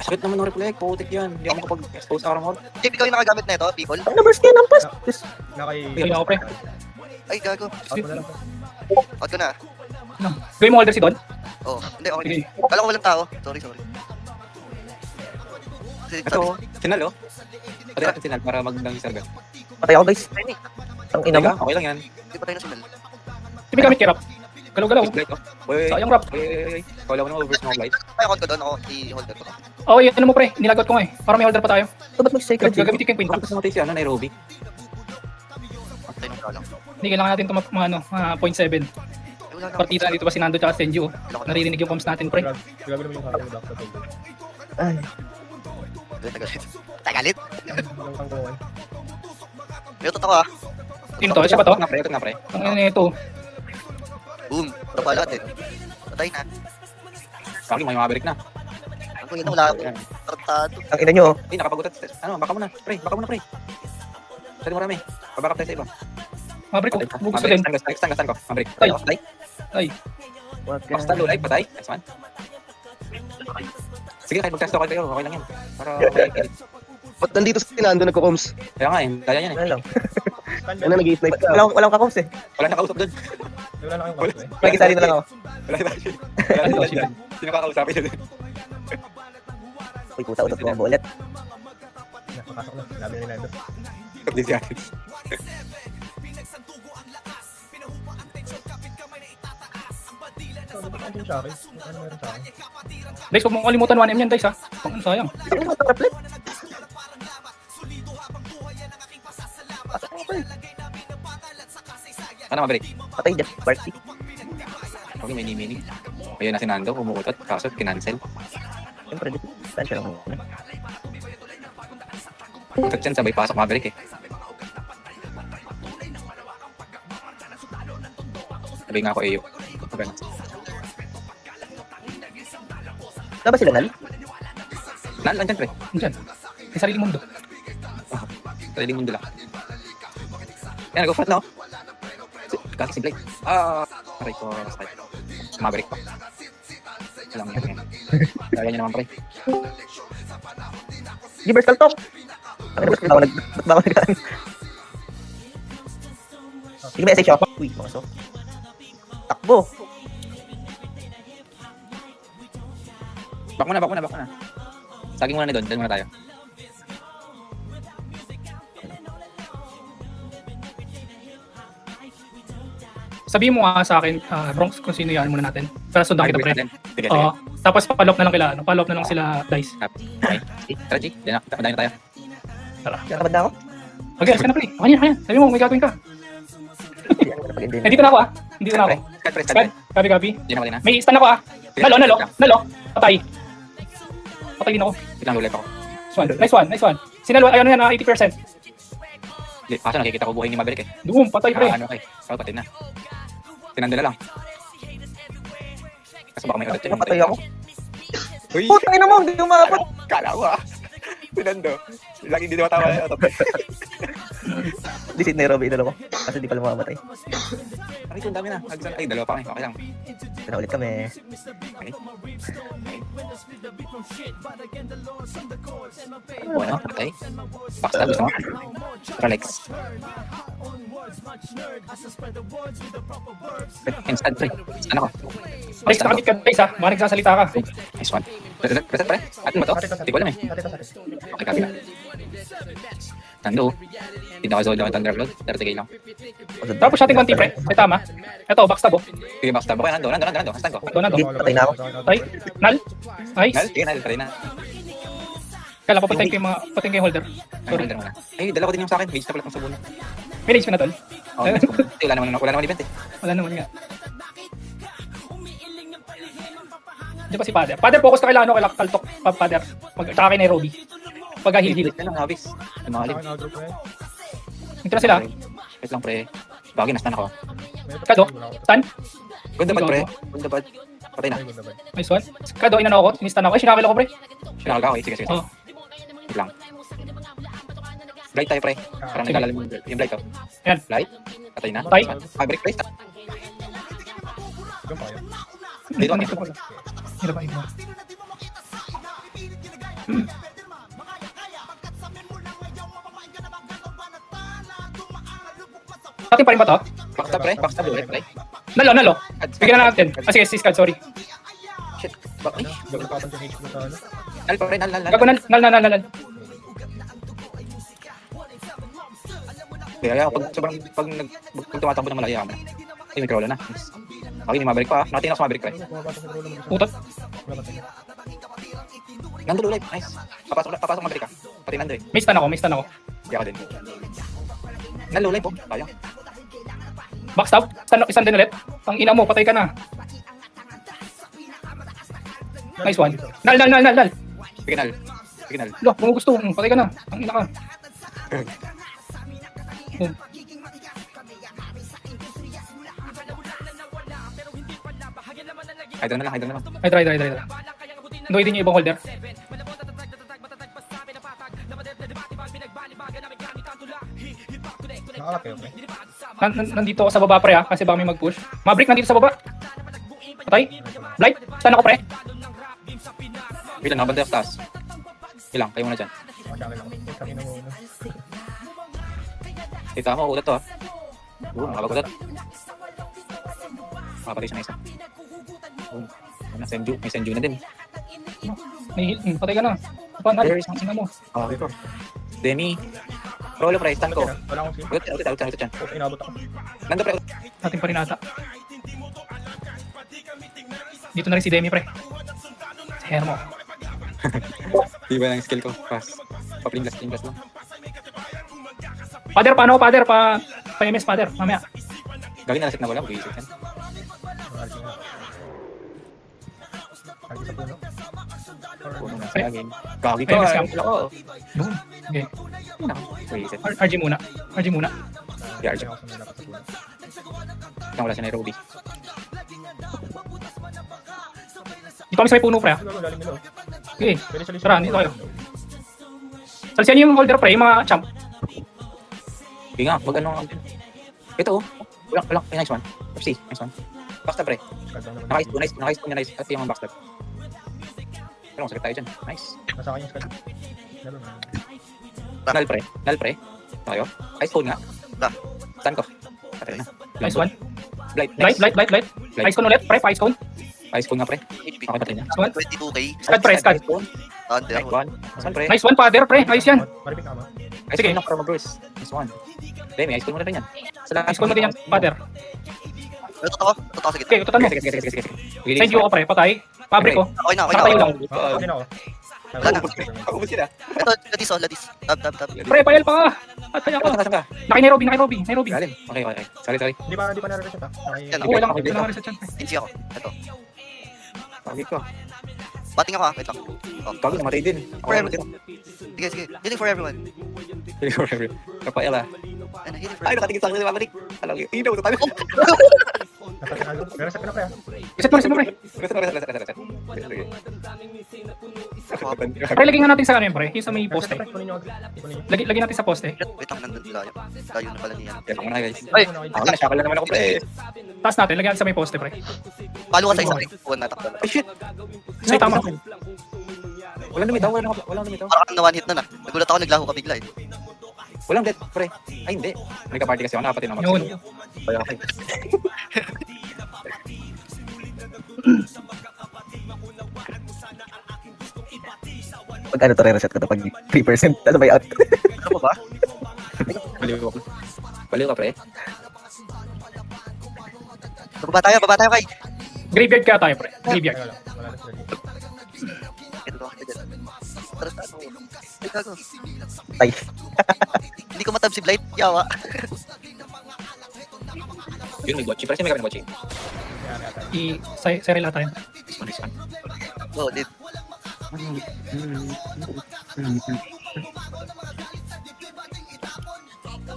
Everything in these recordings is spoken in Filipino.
Sakit naman ng reflect, putik yan. Hindi ako makapag-expose sa armor. Jeep, ikaw yung nakagamit na ito, people? Ang numbers kaya ng pass. Nakay... Ako pre. Ay, gago. Out mo na lang. Out ko na. Gawin mo holder si Don. Oh, hindi, okay. Sige. Kala ko walang tao. Sorry. Ito, sinal oh. Pati natin sinal para mag-lang sarga. Patay ako guys. Ang ina mo. Okay lang yan. Hindi pa tayo nasunal. Hindi gamit kirap. Galaw-galaw. Blight oh. Uy, Sayang rap. uy. Kala ko na over snow blight. May account ko doon, ako i-holder ko. Oo, yun ano mo pre. Nilagot ko nga eh. Para may holder pa tayo. Ito ba't mag-sacred dito? Gagamitin ko yung quinta. Bakit namatay si ano, Nairobi? Patay nung lang. Hindi kailangan natin ito point 7. Wala na. Partida dito pa si Nando tsaka Senju. Naririnig yung comms natin pre. Grabe naman yung hapon ng back sa table. Ay. Tagalit. Yung tangkuhan. Meron ako ah. Sino to? Siya ba to? Ito na pre. Ang ina nito. Boom. Ito pa lahat eh. Patay na. Kaki, may mabalik na. Ang kuya na wala ako. Tartado. Ang ina nyo. Ay, nakapagutat. Ano, baka muna. Pre, baka muna pre. Sali mo rami. Pabakap tayo sa iba. Mabrik ko. Bugos ko din. Stand ko. Mabrik. Ay. Patay. Ay. Basta low life, patay. Nice one. Sige, kahit mag-test ako kayo. Okay lang yan. Para Ba't nandito si Nando nagko-coms? kaya nga eh. Daya yan eh. Ano lang. Ano nag-i-snipe ka? Walang kakoms eh. Wala na kausap doon. Wala na kayong kaso eh. Pakisali na lang ako. Wala na siya. Wala na siya. Sino kakausapin doon? Uy puta, utot ko ang bullet. Napakasok na. Labi ni Nando. Hindi siya atin. Ano meron sa akin? Ano meron sa akin? Guys, huwag mong kalimutan 1M yan guys ha. Ang sayang. Ang ina mo ito triplet. Ano mabrik? Patay dyan. Party. Okay, may mini. Ayun na si Nando, umuutot. Kaso, kinancel. Siyempre, saan siya lang. Utot yan, sabay pasok mabrik eh. Sabi nga ako, Eyo. Okay na. Wala ba sila nal? Nandyan pre. Diyan. May sariling mundo. Sariling mundo lang. Yan, nag-fat na oh. Kasi si Blake. Aray ko. Mabrik pa. Alam mo yan. Kaya niya naman pre. Givers Kaltok! Ba't ba ako nag-aan? Sige, message ako. Uy, maso. Takbo! Back muna. Saging muna ni Don. Dali muna tayo. Sabihin mo nga sa akin, Bronx, kung sino yan muna natin. Para sundan kita pre. Sige. Oo. Tapos palop na lang kila, palop na lang sila Dice. Okay. Tara, G. Dahil na tayo. Kakabad na ako? Okay, alas ka na pre. Kanya. Sabi mo, may gagawin ka. Eh, dito na ako Dito na ako. Pre. Copy. Hindi na kanina. May stun ako Nalo. Patay. Patay din ako. Ilang ulit ako. Nice one. Sinalo, ayun yan, 80%. Kaso nakikita ko buhay ni Maverick eh. Doon, patay pre. Ano kay? So, patay na. Tinanda na lang. Kasi baka may ulit yun. Napatay ako. Uy! Putang ina mo, hindi umabot. Kala ko Tinando. Lagi hindi matawa na ito. Di si Nairobi, idolo ko. Kasi di pala mamamatay. Ay, ang dami na. Ay, dalawa pa kami. Okay lang. Pinaulit kami. Okay. Bueno, patay. Backstab, gusto mo? Rolex. Instant pre. Instant ako. Dice, nakakit ka Dice ha. Mga nagsasalita ka. Nice one. Present pre. Atin ba to? Hindi ko alam eh. Okay, copy na. Nando. Hindi na ako zold ako ng Thundercloud. 30k lang. Tapos siya tingwan pre. Ay tama. Ito, backstab oh. Sige, backstab. Okay, Nando. Instant ko. Nando. Patay na ako. Ay, Nal. Nal, Nice. sige, Nal. Patay na. Kala ko patayin ko yung mga, patayin ko yung holder. Sorry. Ay, dala ko din yung sa akin. Mage na pala kung sabon. May range pa na tol. Oh, wala naman event eh. Wala naman nga. Diyan pa si Father. Father, focus ka kailangan kay Kaltok. Father. Tsaka kay Nairobi. Pag hil-hil. Yan lang, Havis. Ang mga live. Ito na sila. Wait lang, pre. Bagay, nastan ako. Kado. Stun. Ganda pad, pre. Ganda pad. Patay na. Nice one. Kado, inano ako. Sinistan ako. Ay, sinakil ako pre. Sinakal ka ako eh. Sige. Oo. Wait lang. Blight tayo, pre. Parang nagkalalim yung blight, oh. Yan. Blight. Patay na. Patay. Maverick Price. Yung pa yun. Dito ako. Dito ko lang. Hirap ang ignore. Atin pa rin ba to? Backstab pre. Backstab ulit pre. Nalo. Bigyan na natin. Ah, sige, Scad, sorry. Shit. Ay. Double papan sa HP mo sa ano. Nal pa pre. Nal. Gago, nal. Kaya pag sobrang pag tumatakbo ng malaya kami. Ay, may crawler na. Okay, ni Maverick pa. Natin ako sa Maverick pre. Pumapasok sa rolo mo. Putot. Wala ba tayo? Nandun ulit. Nice. Papasok Maverick ka. Pati nandun eh. Miss tan ako. Di ako din. Nal ulit po. Tayo. Backstab. Isan din ulit. Ang ina mo, patay ka na. Nice one. Nal. Piginal. Lo, kung gusto, patay ka na. Ang ina ka. Idol na lang. Ay, try. Noy din yung ibang holder. Nakalap kayo, pre. Nandito ako sa baba pre ha, kasi baka may mag-push. Maverick nandito sa baba. Patay. Blight. Saan ako pre? Bilang nakabanda sa taas. Ilang, kayo muna dyan. Makasakin lang. Sakin na muna. Kita mo, ulat to ha. Nakabagulat. Makapatay siya na isa. May Senju na din. May hit. Patay ka na. Paano? Ang ina mo. Okay po. Demi. Rolo pre, stand ko. Wala akong skill. Ulit dyan. Oh, inabot ako. Nando pre. Ating pa rin ata. Dito na rin si Demi pre. Si Hermo. Di ba yung skill ko? Pass. Pa-pling blast lang. Father, paano? Pa-MS father. Mamaya. Gawin na set na wala. Mag-iisip yan. Alki nga. Alki sa puno. Puno na sa lagin. Gagi Ay, ko. mas camp. Wala ko. Boom. Okay. Mag-iisip. RG muna. Yeah, Kaya ako sa nila sa puno. Kaya wala siya Nairobi. Dito kami sa may puno pre ha. Siguro lalim nila. Okay. Pwede sa list. Tara, dito kayo. Salsiyan yung holder pre, yung mga champ. Hindi nga, mag-ano nga. Ito oh. Wala. Ay, nice one. FC, nice one. Backstab pre. Naka-ice po niya, nice. At yung mga backstab. Pero masakit tayo dyan. Nice. Nasa akin yung skull. Never mind. Nal pre. Tayo. Ice cone nga. Saan ko? Patay na. Nice one. Blight. Light. Ice cone ulit, pre, ice cone. Ice cone nga pre. HP. Okay, patay na. 22k. Scad pre, scad. Under. Nice one. Saan pre? Nice one, father, pre. Ayos yan. Maripik ka ba? Ice cone na para mag-burst. Nice one. Demi, ice cone mo na rin yan. Ice cone mo din yan, father. Totoo sa Okay, gitna. ututan mo. Sige. Send you ako, pre, patay. Fabric ko. Okay na. Nakatayo lang. Ako din ako. Wala na. Ako mo sila. Ito, Ladis. Tab. Pre, payal pa ka. Patay ako. Saan ka? Naki-Nairobi. Galing. Okay. Sorry. Di ba nare-reset ha? Yan, Okay lang, okay lang reset yan. Insi ako. Ito. Bakit ko? Bating ako ha. Wait lang. Bakit namatay din? Ako Forever. namatay. Sige. Healing for everyone. Kapael ah. Ano, healing for Ay, everyone. nakatingin sa akin si Maverick. Alam niyo, inaw tayo. Nare-reset ka na, pre. Reset mo, pre. Reset. Pre, lagyan nga natin sa ano yun, pre. Yung sa may Reset, poste. pre. Kunin nyo. Kunin nyo. Lagyan natin sa poste. Wait lang, nandun layo. Layo na pala niyan. Yan ako na guys. Ay, Ako na, shakal na naman ako pre. Taas natin, lagyan natin sa may poste, pre. palo ka sa isa. Huwag natakbo na. Ay shit. Ay, tama. Walang lumitaw. Parang kang na-one hit na na. Nagulat ako, naglaho ka bigla eh. Walang death pre. Ay hindi. May kaparty kasi ako, nakapatid na Yun. Kaya okay. Pag ano to, re-reset ko to pag 3%. Ano ba yung out? Ano ba? Baliw ka pre. Baba tayo kay. Graveyard kaya tayo, pre. Graveyard. Teka lang. Wala na sila dito. Ito ba? Tara, tayo. Ay, gago. Ay. Hindi ko matab si Blight. Yawa. Yun, may botchi. Pre, may kami ng botchi. I-serila tayo. Nice one. Oh, dit.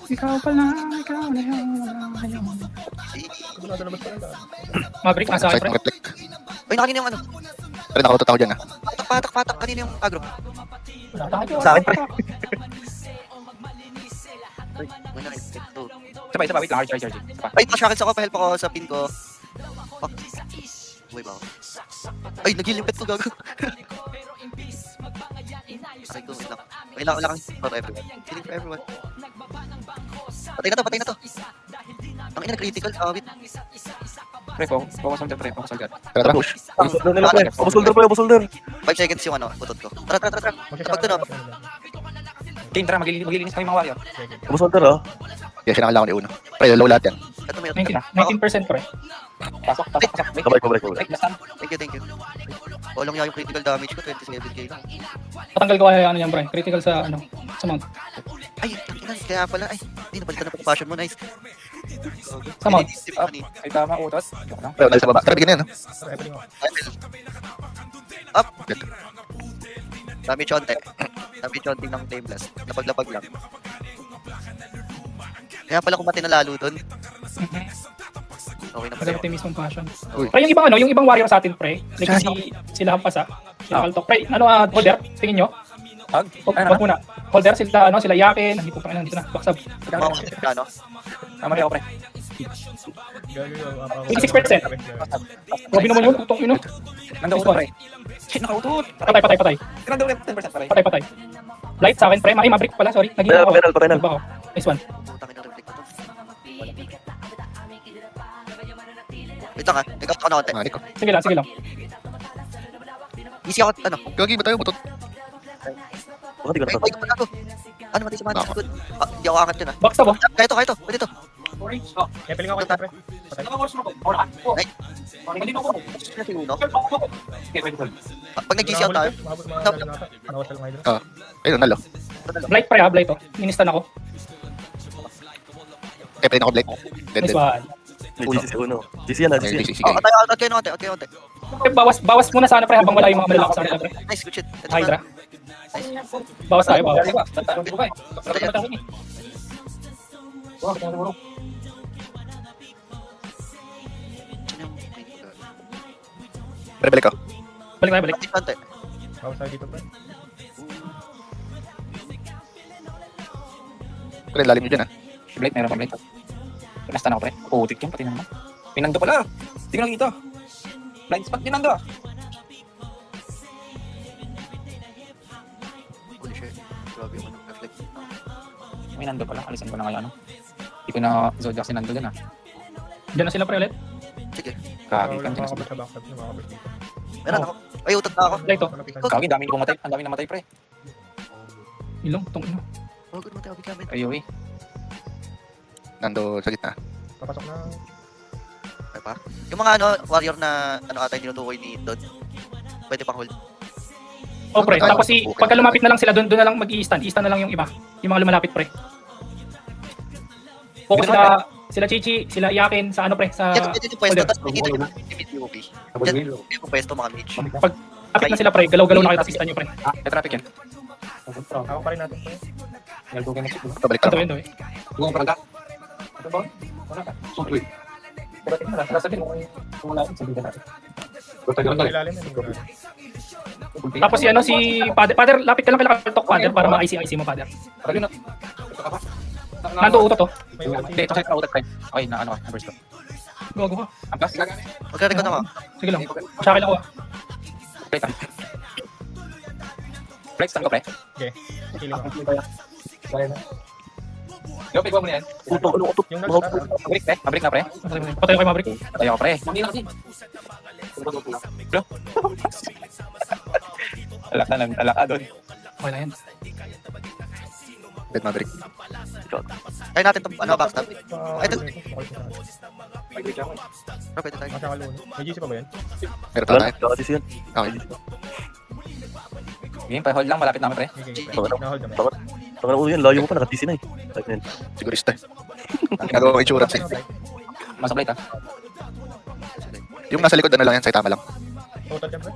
Ikaw na yun. Sigurado labas pa rin. Maverick, nasa akin, pre. Ay, nakanina yung ano. Pero nakautot ako dyan ah. Patak. Kanina yung agro. Wala tayo. Sa akin, pre. Ay, wala na. Ito. Isa pa, wait lang, charge. Isa pa. Ay, pa-shackles ako. Pa-help ako sa pin ko. Fuck. Uy, ba ako? Ay, nag-heal yung pet ko, gago. Aray ko, wait lang. Wala kang for everyone. Healing for everyone. Patay na to. Ang ina, critical. Wait. Pre, focus on the pre, focus on that. Tara, tara. Push solder nila pre. Opo solder. 5 seconds yung ano, butot ko. Tara. Kapag doon ako. Game, tara, maglilinis kami mga warrior. Opo solder oh. Yes, sinakal lang ako ni Uno. Pre, low lahat yan. Ito may 19% pre. Pasok. Wait, Kabalik. wait, last time. Thank you. Walang yung critical damage ko, 27k lang. Patanggal ko kaya ano yan pre. Critical sa ano. Sa mount. Ay, kaya pala. Ay, hindi napalitan na pa passion mo, nice. Sa mount. Ay, tama, utos. Joke lang. Pre, dahil sa baba. Tara, bigyan na yan, no? Pero everything ako. Up. Damage onti ng Flame Blast. Napaglapag lang. Kaya pala kumati na lalo doon. Okay na pala. Kasi mismong passion. Uy. Pre, yung ibang warrior sa atin pre. Like sila Hampasa. Sila Kaltok. Pre, holder, tingin nyo. Hug? Wag muna. Holder sila Yakin. Nandito na. Backsab. Ano? Tama rin ako, pre. Gago, 86%. Grabe naman yun. Utong ino. Nandang utot, pre. Shit, nakautot. Patay. Nandang ulit, 10% pre. Patay. Light sa akin pre. Ay, Maverick pala. Sorry. Naging ako. Penal. Nagba ako. Nice one. Putangin ng reflect na to. Wait lang nag-out ako na konti. Manik ko. Sige lang. Easy ako, ano? Gagi ba tayo, butot? Bakit di ka Wait, natatap? wait, ako. Ano mati sa mga Baka. good? Hindi ako angat yun ah. Backstab oh. Kaya to. Pwede to. Kaya piling ako ito, pre. Patay. Sino? Pag nag-GC out tayo, Mabot mga dalawa nata. Nawas lang hydra. Ayun, nalo. Blight pre ha. Blight oh. Ministan ako. Eh, play na ako, Blake. Dead. Nice one. May GC si Uno. GC yan ah, GC. Sige. out kayo na konti. Pre, bawas muna sana pre habang wala yung mga malalakas sa atin pre. Nice, good shit. Ito Hydra. na. Bawas tayo. Pre, balik ko. Balik. Konti. Bawas tayo dito, pre. Pre, lalim nyo dyan, ah. Blade, meron pa blade. Nasta na ako, pre. Putik yun, pati na naman. Pinando pala. Hindi ko nakikita. Blind spot, pinando. Holy shit. Grabe yung reflect. Pinando pala. Alisan ko na ngayon. Hindi ko na Zodiac si Nando dyan, ah. Diyan na sila pre ulit. Sige. Kagi ka. Makakabot sa backstab. Makakabot dito. Meron ako. Ay, utot na ako. Blight oh. Malapitan. Kagi, dami pumatay. Ang dami namatay, pre. Ilong, tong ino. Oh, good mati. Abig namin. Ayoy. Nando sa gitna. Papasok na. Ay pa. Yung mga warrior na ata yung tinutukoy ni Dodd. Pwede pang hold. Oh pre, tapos pagka lumapit na lang sila doon na lang mag-i-stand. I-stand na lang yung iba. Yung mga lumalapit pre. Focus sila Chichi, sila Yakin sa ano pre, sa Yan yung pwesto. holder. Tapos nakikita nyo yung PvP. Yan yung pwesto mga mage. Kapit na sila pre, galaw-galaw na kayo tapos i-stand nyo pre. May traffic yan. Ako pa rin natin, pre. Pabalik ka Ito naman. yun. Buong parang ito ba? Wala ka. Sumpli. Pero tingnan na, sabihin mo kung wala akong sabihin natin. Basta ganun Ang tayo. ilalim yan. Tapos si Father, lapit ka lang kay Kaltok Father para ma-IC mo Father. Parang yun, ito ka pa? Nando utot to. May ulti. Hindi, ito sa kautat kayo. Okay, na ano ka, number 2. Gago ka. Ang gas, gagamit. Magkari ko na ako. Sige lang. Shakil ako. Flex lang. Flex lang ko, pre. Okay. Killing ako. Yo, pigwa mo na yan. Utok. Yung nag-start, Mabrik, pre. Mabrik na, pre. Patay ko kay Maverick. Patay ako, pre. Bro. Alak ka doon. Okay na yan. Dead Maverick. Try natin itong backstab. Ito. Pero pwede tayo. Masakalo. May GC pa ba yan? Meron pa Wala, tayo. GC yan. Okay. Game, pa-hold lang. Malapit namin, pre. Okay, GG. na-hold naman. Tangan ulo yan, layo mo pa, naka-GC na eh. Type na yan. Sigurista. Ang ginagawa ko insurance, eh. Masablay, ta. Yung nasa likod na lang yan, sa tama lang. Total yan, pre.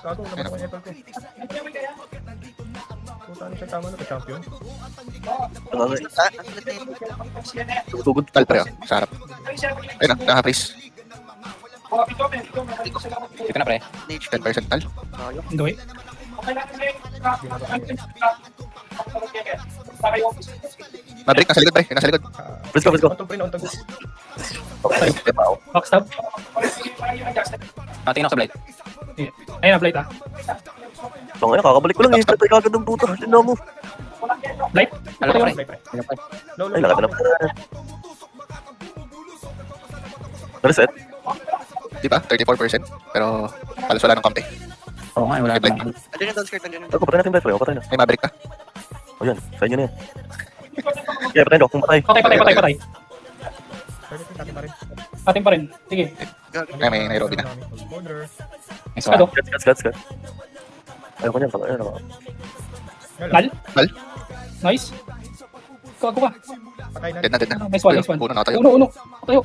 Gago, naman yung apple ko. Puta, ano siya tama na? Champion? Tangan eh. Ang sulit na yun. Tugod. Tal pre, oh. Sa harap. Ayun na, naka-freeze. Ito na, pre. Nage 10% tal. Ayok. Hindi. Hindi na ba? Maverick, nasa likod, pre. Nasa likod. Let's go, let's go. Untog pre, untog. Okay, pa ako. Backstab. Tingin ako sa blight. Ayun na, Blight ah. So ngayon, kakabalik ko lang eh. Patay kagad ng puta. Tinan mo. Blight? Alam ko, pre. Pre, pre. Low, low. Ay, nakata na. Reset. Di ba? 34%. Pero halos wala ng kampi. Oo nga, wala May blight. namang. Andiyan yung down skirt, andiyan yung Ako, patay natin Brett, pre. Patay na. May Maverick pa. O yan, sa inyo na yan. Kaya patay nyo, kung patay. Patay. Pwede pre, natin pa rin. Atin pa rin. Sige. Kaya may Nairobi na. Border. Nice Ano? one. Cuts. Ayoko niyan, ayun ako. Nal? Nal? Nice. Gago ka. Patay na. Dead na. Nice one. Puno na tayo. Uno. Tayo.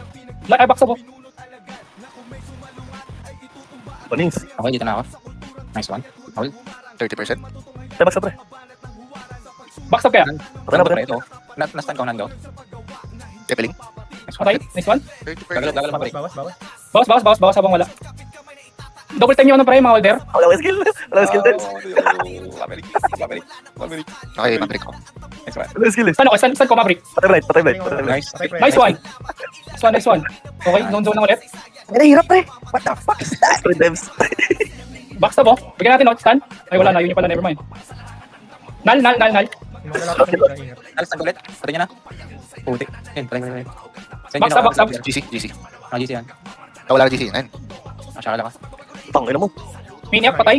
Ay, backstab oh. Panings. Okay, dito na ako. Nice one. Hold. 30%. Tay, baksa pre. Backstab kaya. Patay na, Pre, patay. ito. Na-stun ko, Nando. Kepeling. Nice Patay. one. Nice one. 30%. Gagal, Maverick. Bawas. Bawas habang wala. Double time yung ano pre, mga holder. Wala akong skill. Wala akong skill, Tens. Maverick. Okay, Maverick ko. Nice one. Wala akong skill eh. Stun ako, stun ko Maverick. Patay Bright, patay Bright. Nice. Nice one. Nice one. Okay, zone na ulit. Ay, nahirap pre. What the fuck is that? Pre, devs. Backstab oh. Bigyan natin stun. Ay wala na, yun yung pala, nevermind. Nal. Yung mga lalaki na ingat. Alas, ulit. Patay niya na. Putik. Yun, patay. Backstab. GC. Ah, GC yan. Wala na GC. Ayun. Masyakala ka. Tangina mo. Maniac patay.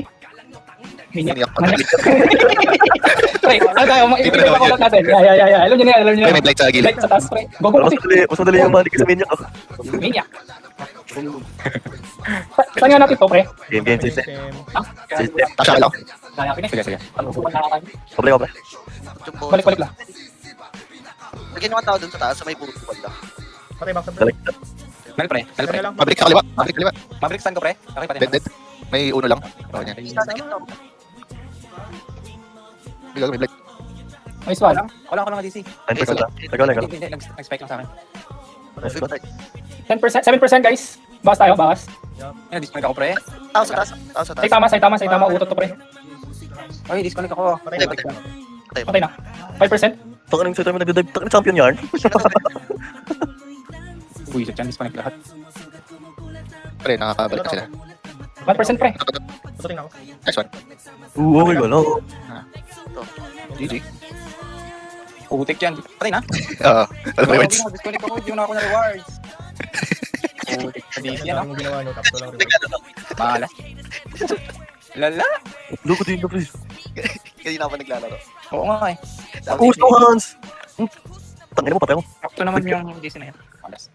Maniac. Maniac patay. Pre, ano tayo? Ibigay pa ulit natin. Yeah. Alam niyo na yan. Pre, may blight sa gilid. Like sa taas pre. Go. Mas madali yung malik sa Maniac. Oh. Maniac. Saan nga natin to pre? Game, system. System. Tasha ka lang. Sige. Problema pre. Balik lang. Lagyan yung mga tao dun sa taas, sa may puro lang. Patay back sa pre. Dalik. Nal, pre. Patay lang. Maverick sa kaliwa. Maverick, stun ko, pre. Okay, patay Dead. May uno lang. Oh, yan. Isa na gitna. Bigla may blight. Nice one. Wala ko lang DC. 9% ah. Tagal. Hindi, nag-spike lang sa akin. Nice one. 10%, 7% guys. Bawas. Disconnect ako, pre. Tao sa taas. Say tama. Utot to pre. Ay, disconnect ako. Patay. Patay na. 5%. Tangan yung sa time nagdidive. Tangan champion yarn. Buisit yan, disconnect lahat. Pre, nakakabalik na sila. 1% pre. Tututin ako. Nice one. Okay ko lang. GG. Putik yan. Patay na. Oo. Alam mo yung words. Disconnect ako, hindi mo na ako na rewards. Putik sa DC yan, Ang dami mong ginawa, no? Tapos lang reward. Malas. Lala. Loko din na please. Kanina pa naglalaro. Oo nga eh. Gusto Hans. Tangina mo patay mo. Sakto naman yung DC na yan. Malas.